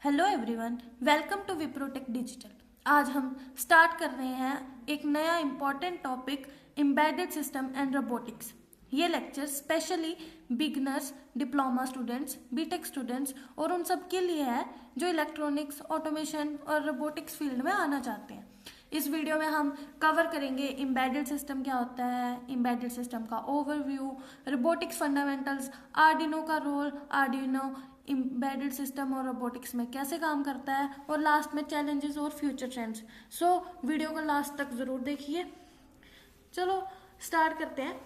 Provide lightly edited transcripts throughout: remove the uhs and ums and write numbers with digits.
Hello everyone, welcome to Wiprotech digital. आज हम start कर रहे हैं एक नया important topic embedded system and robotics. ये lecture specially beginners, diploma students, BTech students और उन सब के लिए है जो इलेक्ट्रॉनिक्स, ऑटोमेशन और रोबोटिक्स फील्ड में आना चाहते हैं। इस वीडियो में हम कवर करेंगे एम्बेडेड सिस्टम क्या होता है, एम्बेडेड सिस्टम का ओवरव्यू, रोबोटिक्स फंडामेंटल्स, आर्डिनो का रोल, आर्डिनो एम्बेडेड सिस्टम और रोबोटिक्स में कैसे काम करता है, और लास्ट में चैलेंजेस और फ्यूचर ट्रेंड्स। सो वीडियो को लास्ट तक जरूर देखिए। चलो स्टार्ट करते हैं।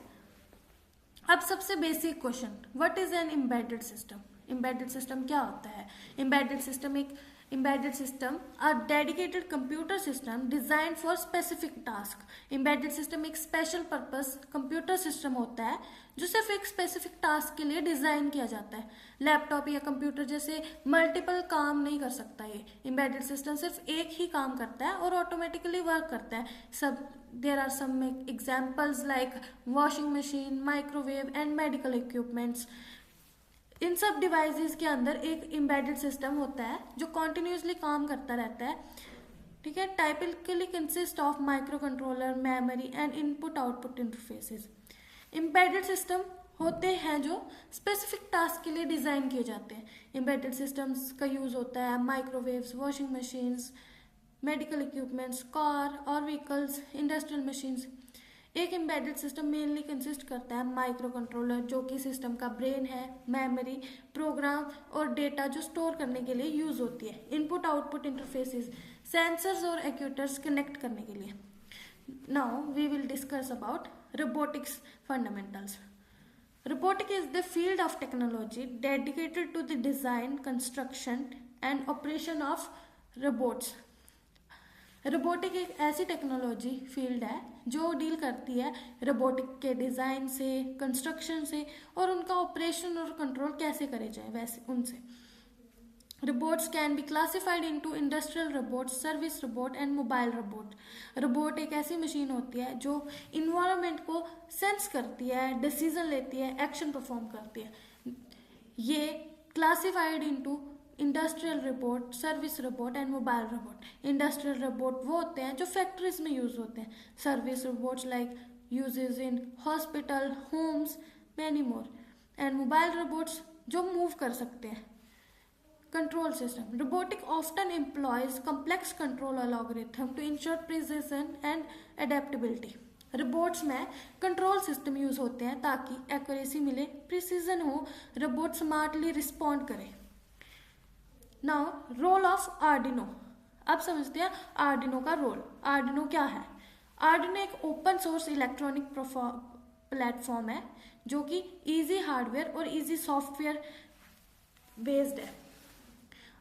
अब सबसे basic question, what is an embedded system? Embedded system क्या होता है? Embedded system a dedicated computer system design for specific task. Embedded system एक स्पेशल पर्पस कंप्यूटर सिस्टम होता है जो सिर्फ एक स्पेसिफिक टास्क के लिए डिजाइन किया जाता है। लैपटॉप या कंप्यूटर जैसे मल्टीपल काम नहीं कर सकता ये। एम्बेडेड सिस्टम सिर्फ एक ही काम करता है और ऑटोमेटिकली वर्क करता है। There are some examples like washing machine, microwave and medical equipments. इन सब डिवाइसेस के अंदर एक एम्बेडेड सिस्टम होता है जो कॉन्टिन्यूसली काम करता रहता है। ठीक है, typically consist of micro controller, memory and input output interfaces. Embedded system होते हैं जो स्पेसिफिक टास्क के लिए डिजाइन किए जाते हैं। एम्बेडेड सिस्टम्स का यूज होता है microwaves, washing machines, medical equipments, car और व्हीकल्स, इंडस्ट्रियल मशीन्स। एक एम्बेडेड सिस्टम मेनली कंसिस्ट करता है माइक्रो कंट्रोलर जो कि सिस्टम का ब्रेन है, मेमोरी, प्रोग्राम और डेटा जो स्टोर करने के लिए यूज होती है, इनपुट आउटपुट इंटरफेसेस, सेंसर्स और एक्ट्यूएटर्स कनेक्ट करने के लिए। Now we will discuss about robotics fundamentals. Robotic is the field of technology dedicated to the design, construction and operation of robots. Robotic एक ऐसी टेक्नोलॉजी फील्ड है जो deal करती है रोबोटिक के डिज़ाइन से, कंस्ट्रक्शन से और उनका ऑपरेशन और कंट्रोल कैसे करे जाए वैसे उनसे। Robots can be classified into industrial robot, service robot and mobile robot. Robot एक ऐसी मशीन होती है जो इन्वायरमेंट को सेंस करती है, डिसीजन लेती है, एक्शन परफॉर्म करती है। ये classified into industrial robot, service robot and mobile robot. Industrial robot वो होते हैं जो फैक्ट्रीज में यूज होते हैं। Service robots like uses in hospital, homes, many more. And mobile robots जो मूव कर सकते हैं। Control system, robotic often employs complex control algorithm to ensure precision and adaptability. Robots में कंट्रोल सिस्टम यूज होते हैं ताकि एक्यूरेसी मिले, precision हो, रोबोट स्मार्टली रिस्पॉन्ड करे। Now role of Arduino. अब समझते हैं आर्डिनो का रोल। आर्डिनो क्या है? आर्डिनो एक ओपन सोर्स इलेक्ट्रॉनिक प्लेटफॉर्म है जो कि इजी हार्डवेयर और इजी सॉफ्टवेयर बेस्ड है।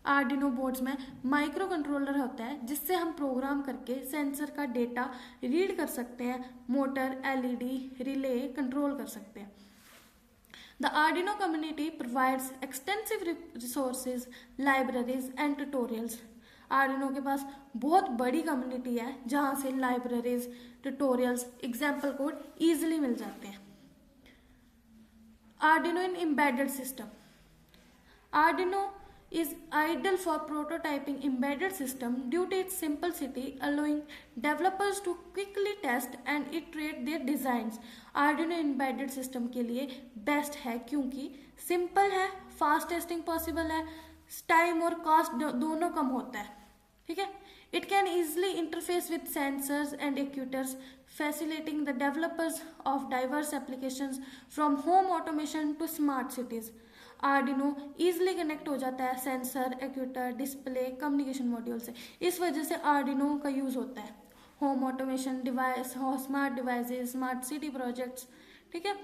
आर्डिनो बोर्ड्स में माइक्रो कंट्रोलर होता है जिससे हम प्रोग्राम करके सेंसर का डेटा रीड कर सकते हैं, मोटर, एलईडी, रिले कंट्रोल कर सकते हैं। The Arduino community provides extensive resources, libraries and tutorials. Arduino के पास बहुत बड़ी कम्युनिटी है जहाँ से libraries, tutorials, example code easily मिल जाते हैं। Arduino in embedded system. Arduino is ideal for prototyping embedded system due to its simplicity, allowing developers to quickly test and iterate their designs. Arduino embedded system के लिए best है क्योंकि simple है, fast testing possible है, time और cost दोनों कम होता है। ठीक है, it can easily interface with sensors and actuators, facilitating the developers of diverse applications from home automation to smart cities. Arduino easily connect हो जाता है sensor, actuator, display, communication module से। इस वजह से आर्डिनो का यूज होता है home automation device, smart devices, smart city projects. ठीक है,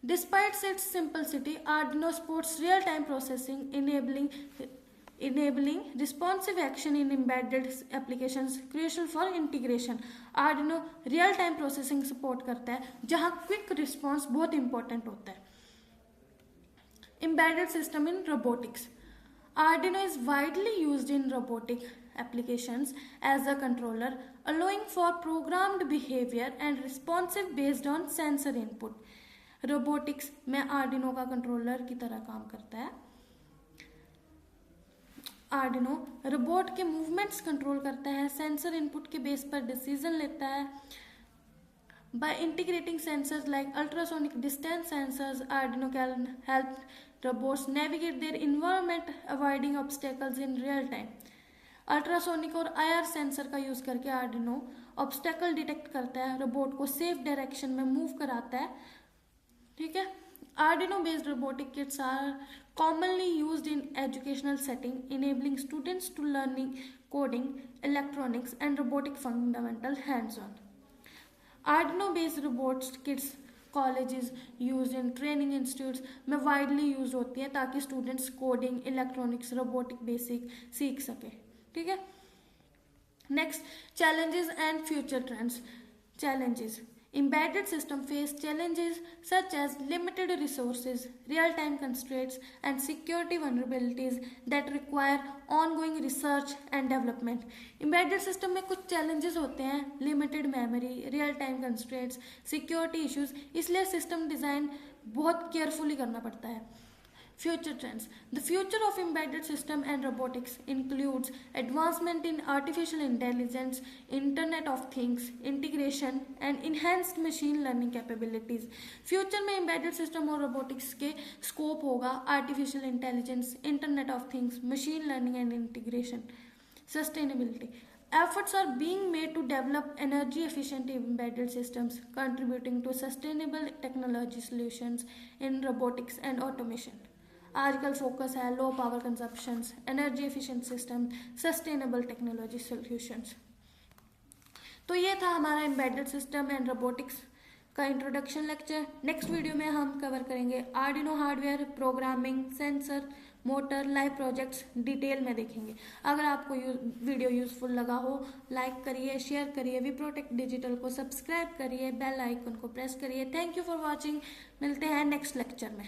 despite it's simplicity, Arduino supports real time processing, enabling responsive action in embedded applications crucial for integration. Arduino real time processing support करता है जहाँ quick response बहुत important होता है। Embedded system in robotics. Arduino is widely used in robotic applications as a controller, allowing for programmed behavior and responsive based on sensor input. Robotics में Arduino का controller की तरह काम करता है। आर्डिनो रोबोट के मूवमेंट्स कंट्रोल करता है, सेंसर इनपुट के बेस पर डिसीजन लेता है। By integrating sensors like ultrasonic distance sensors, Arduino can help robots navigate their environment avoiding obstacles in real time. Ultrasonic और IR सेंसर का यूज करके आर्डिनो ऑब्स्टेकल डिटेक्ट करता है, रोबोट को सेफ डायरेक्शन में मूव कराता है। ठीक है, Arduino based robotic kits are commonly used in educational setting, enabling students to learning coding, electronics and robotic fundamental hands-on. Arduino based robots kits colleges used in training institutes में widely used होती है ताकि students coding, electronics, robotic basic सीख सके। ठीक है, next challenges and future trends. Challenges: embedded system face challenges such as limited resources, real-time constraints, and security vulnerabilities that require ongoing research and development. Embedded system में कुछ challenges होते हैं, limited memory, real-time constraints, security issues, इसलिए system design बहुत carefully करना पड़ता है। Future trends. The future of embedded system and robotics includes advancement in artificial intelligence, Internet of Things, integration and enhanced machine learning capabilities. Future में embedded system और robotics के scope होगा artificial intelligence, Internet of Things, machine learning and integration. Sustainability. Efforts are being made to develop energy efficient embedded systems, contributing to sustainable technology solutions in robotics and automation. आजकल focus है low power consumptions, energy efficient system, sustainable technology solutions. तो ये था हमारा embedded system and robotics का introduction lecture. Next video में हम cover करेंगे Arduino hardware, programming, sensor, motor, live projects detail में देखेंगे। अगर आपको वीडियो यूजफुल लगा हो, लाइक करिए, शेयर करिए, विप्रोटेक डिजिटल को सब्सक्राइब करिए, बेल आइकन को प्रेस करिए। Thank you for watching. मिलते हैं नेक्स्ट लेक्चर में।